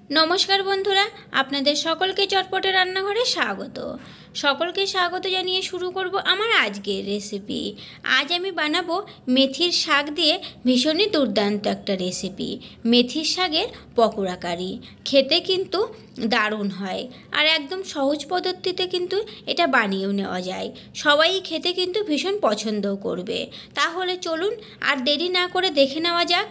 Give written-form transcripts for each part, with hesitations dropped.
নমস্কার বন্ধুরা, আপনাদের সকলকে চটপটে রান্নাঘরে সকলকে স্বাগত জানিয়ে শুরু করব আমার আজকের রেসিপি। আজ আমি বানাবো মেথির শাক দিয়ে ভীষণই দুর্দান্ত একটা রেসিপি, মেথির শাকের পকোড়া কারি। খেতে কিন্তু দারুণ হয় আর একদম সহজ পদ্ধতিতে কিন্তু এটা বানিয়েও নেওয়া যায়। সবাই খেতে কিন্তু ভীষণ পছন্দও করবে। তাহলে চলুন আর দেরি না করে দেখে নেওয়া যাক।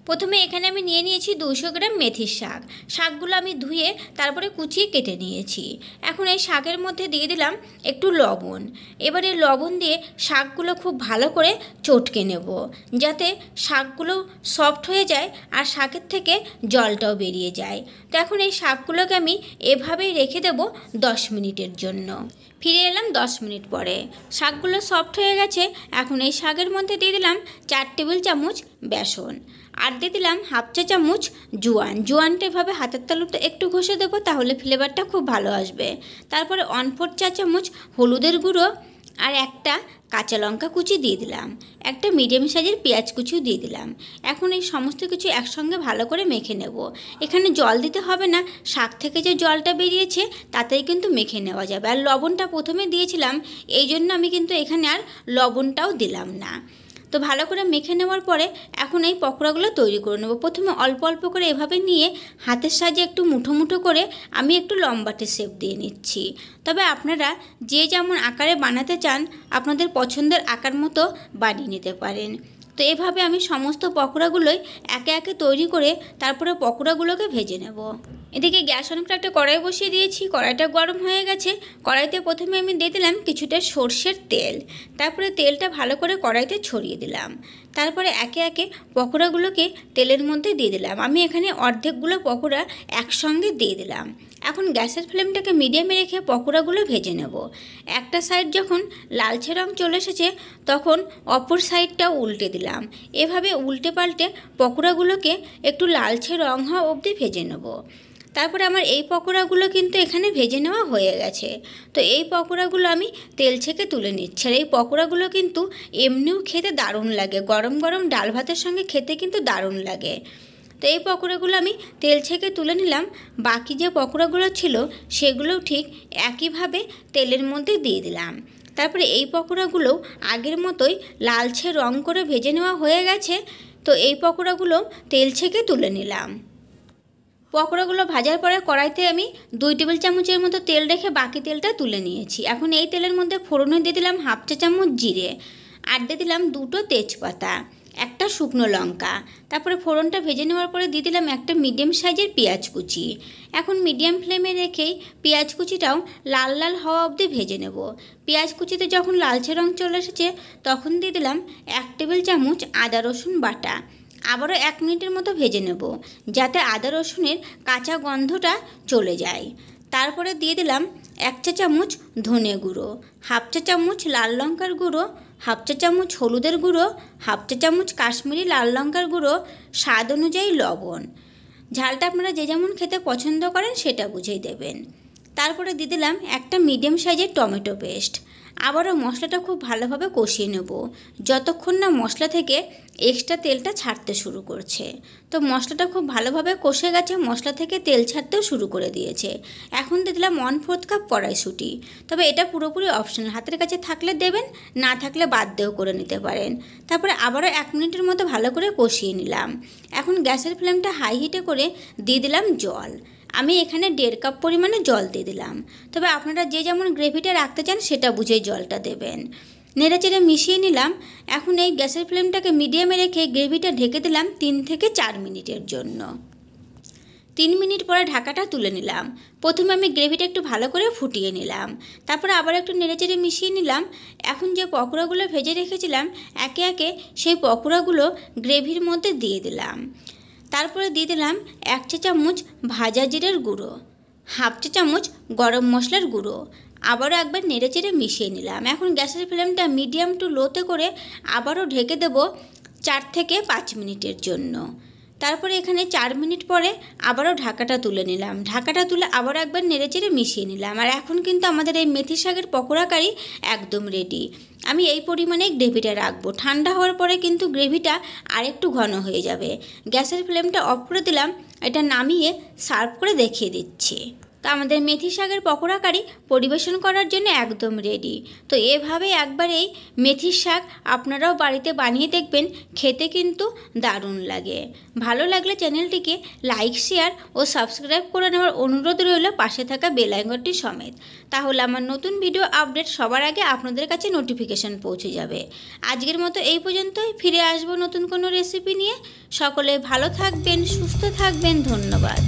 প্রথমে এখানে আমি নিয়ে নিয়েছি 200 গ্রাম মেথির শাক। শাকগুলো আমি ধুয়ে তারপরে কুচিয়ে কেটে নিয়েছি। এখন এই শাকের মধ্যে দিয়ে দিলাম একটু লবণ। এবারে লবণ দিয়ে শাকগুলো খুব ভালো করে চটকে নেব, যাতে শাকগুলো সফট হয়ে যায় আর শাকের থেকে জলটাও বেরিয়ে যায়। তো এখন এই শাকগুলোকে আমি এভাবেই রেখে দেব 10 মিনিটের জন্য। ফিরে এলাম 10 মিনিট পরে। শাকগুলো সফট হয়ে গেছে। এখন এই শাকের মধ্যে দিয়ে দিলাম 4 টেবিল চামচ বেসন, আর দিয়ে দিলাম হাফ চা চামচ জোয়ানটা এভাবে হাতের তালুতে একটু ঘষে দেবো, তাহলে ফ্লেভারটা খুব ভালো আসবে। তারপরে 1/4 চা চামচ হলুদের গুঁড়ো আর একটা কাঁচা লঙ্কা কুচি দিয়ে দিলাম, একটা মিডিয়াম সাইজের পেঁয়াজ কুচিও দিয়ে দিলাম। এখন এই সমস্ত কিছু একসঙ্গে ভালো করে মেখে নেব। এখানে জল দিতে হবে না, শাক থেকে যে জলটা বেরিয়েছে তাতেই কিন্তু মেখে নেওয়া যাবে। আর লবণটা প্রথমে দিয়েছিলাম, এই জন্য আমি কিন্তু এখানে আর লবণটাও দিলাম না। তো ভালো করে মেখে নেওয়ার পরে এখন এই পকোড়াগুলো তৈরি করে নেব। প্রথমে অল্প অল্প করে এভাবে নিয়ে হাতের সাহায্যে একটু মুঠো মুঠো করে আমি একটু লম্বাটে শেপ দিয়ে নিচ্ছি। তবে আপনারা যে যেমন আকারে বানাতে চান আপনাদের পছন্দের আকার মতো বানিয়ে নিতে পারেন। তো এভাবে আমি সমস্ত পকোড়াগুলোই একে একে তৈরি করে তারপরে পকোড়াগুলোকে ভেজে নেব। এদিকে গ্যাস অন করে একটা কড়াই বসিয়ে দিয়েছি। কড়াইটা গরম হয়ে গেছে। কড়াইতে প্রথমে আমি দিয়ে দিলাম কিছুটা সর্ষের তেল। তারপরে তেলটা ভালো করে কড়াইতে ছড়িয়ে দিলাম। তারপরে একে একে পকোড়াগুলোকে তেলের মধ্যে দিয়ে দিলাম। আমি এখানে অর্ধেকগুলো পকোড়া একসঙ্গে দিয়ে দিলাম। এখন গ্যাসের ফ্লেমটাকে মিডিয়ামে রেখে পকোড়াগুলো ভেজে নেব। একটা সাইড যখন লালচে রং চলে এসেছে তখন অপর সাইডটাও উল্টে দিলাম। এভাবে উল্টে পাল্টে পকোড়াগুলোকে একটু লালচে রং হওয়া অবধি ভেজে নেব। তারপরে আমার এই পকোড়াগুলো কিন্তু এখানে ভেজে নেওয়া হয়ে গেছে। তো এই পকোড়াগুলো আমি তেল ছেঁকে তুলে নিচ্ছি। আর এই পকোড়াগুলো কিন্তু এমনিও খেতে দারুণ লাগে, গরম গরম ডাল ভাতের সঙ্গে খেতে কিন্তু দারুণ লাগে। তো এই পকোড়াগুলো আমি তেল ছেঁকে তুলে নিলাম। বাকি যে পকোড়াগুলো ছিল সেগুলোও ঠিক একইভাবে তেলের মধ্যে দিয়ে দিলাম। তারপরে এই পকোড়াগুলোও আগের মতোই লালচে রং করে ভেজে নেওয়া হয়ে গেছে। তো এই পকোড়াগুলো তেল ছেঁকে তুলে নিলাম। পকোড়াগুলো ভাজার পরে কড়াইতে আমি 2 টেবিল চামচের মতো তেল রেখে বাকি তেলটা তুলে নিয়েছি। এখন এই তেলের মধ্যে ফোড়নে দিয়ে দিলাম হাফ চা চামচ জিরে, আর দিয়ে দিলাম 2টো তেজপাতা, একটা শুকনো লঙ্কা। তারপরে ফোড়নটা ভেজে নেওয়ার পরে দিয়ে দিলাম একটা মিডিয়াম সাইজের পেঁয়াজ কুচি। এখন মিডিয়াম ফ্লেমে রেখেই পেঁয়াজ কুচিটাও লাল লাল হওয়া অবধি ভেজে নেব। পেঁয়াজ কুচিতে যখন লালচে রং চলে এসেছে তখন দিয়ে দিলাম 1 টেবিল চামচ আদা রসুন বাটা। আবারও 1 মিনিটের মতো ভেজে নেব, যাতে আদা রসুনের কাঁচা গন্ধটা চলে যায়। তারপরে দিয়ে দিলাম 1 চা চামচ ধনে গুঁড়ো, হাফ চা চামচ লাল লঙ্কার গুঁড়ো, হাফ চা চামচ হলুদের গুঁড়ো, হাফ চা চামচ কাশ্মীরি লাল লঙ্কার গুঁড়ো, স্বাদ অনুযায়ী লবণ। ঝালটা আপনারা যে যেমন খেতে পছন্দ করেন সেটা বুঝেই দেবেন। তারপরে দিয়ে দিলাম একটা মিডিয়াম সাইজের টমেটো পেস্ট। আবারও মশলাটা খুব ভালোভাবে কষিয়ে নেব যতক্ষণ না মশলা থেকে এক্সট্রা তেলটা ছাড়তে শুরু করছে। তো মশলাটা খুব ভালোভাবে কষে গেছে, মশলা থেকে তেল ছাড়তেও শুরু করে দিয়েছে। এখন দিয়ে দিলাম 1/4 কাপ কড়াইশুঁটি। তবে এটা পুরোপুরি অপশনাল, হাতের কাছে থাকলে দেবেন, না থাকলে বাদ দিয়েও করে নিতে পারেন। তারপরে আবারও 1 মিনিটের মতো ভালো করে কষিয়ে নিলাম। এখন গ্যাসের ফ্লেমটা হাই হিটে করে দিয়ে দিলাম জল। আমি এখানে 1.5 কাপ পরিমাণে জল দিয়ে দিলাম। তবে আপনারা যে যেমন গ্রেভিটা রাখতে চান সেটা বুঝেই জলটা দেবেন। নেড়েচেড়ে মিশিয়ে নিলাম। এখন এই গ্যাসের ফ্লেমটাকে মিডিয়ামে রেখে গ্রেভিটা ঢেকে দিলাম 3 থেকে 4 মিনিটের জন্য। 3 মিনিট পরে ঢাকাটা তুলে নিলাম। প্রথমে আমি গ্রেভিটা একটু ভালো করে ফুটিয়ে নিলাম। তারপরে আবার একটু নেড়েচেড়ে মিশিয়ে নিলাম। এখন যে পকোড়াগুলো ভেজে রেখেছিলাম একে একে সেই পকোড়াগুলো গ্রেভির মধ্যে দিয়ে দিলাম। তারপরে দিয়ে দিলাম 1 চা চামচ ভাজা জিরের গুঁড়ো, হাফ চা চামচ গরম মশলার গুঁড়ো। আবারও একবার নেড়েচেড়ে মিশিয়ে নিলাম। এখন গ্যাসের ফ্লেমটা মিডিয়াম টু লোতে করে আবারও ঢেকে দেব 4 থেকে 5 মিনিটের জন্য। তারপরে এখানে 4 মিনিট পরে আবারও ঢাকাটা তুলে নিলাম। ঢাকাটা তুলে আবারও একবার নেড়েচেড়ে মিশিয়ে নিলাম। আর এখন কিন্তু আমাদের এই মেথি শাকের পকোড়া কারি একদম রেডি। আমি এই পরিমাণে গ্রেভিটা রাখবো। ঠান্ডা হওয়ার পরে কিন্তু গ্রেভিটা আরেকটু ঘন হয়ে যাবে। গ্যাসের ফ্লেমটা অফ করে দিলাম। এটা নামিয়ে সার্ভ করে দেখিয়ে দিচ্ছি। তো আমাদের মেথি শাকের পকোড়া কারি পরিবেশন করার জন্য একদম রেডি। তো এভাবে একবার এই মেথির শাক আপনারাও বাড়িতে বানিয়ে দেখবেন, খেতে কিন্তু দারুণ লাগে। ভালো লাগলে চ্যানেলটিকে লাইক, শেয়ার ও সাবস্ক্রাইব করে নেওয়ার অনুরোধ রইল পাশে থাকা বেল আইকনটি সমেত। তাহলে আমার নতুন ভিডিও আপডেট সবার আগে আপনাদের কাছে নোটিফিকেশান পৌঁছে যাবে। আজকের মতো এই পর্যন্তই। ফিরে আসবো নতুন কোনো রেসিপি নিয়ে। সকলে ভালো থাকবেন, সুস্থ থাকবেন। ধন্যবাদ।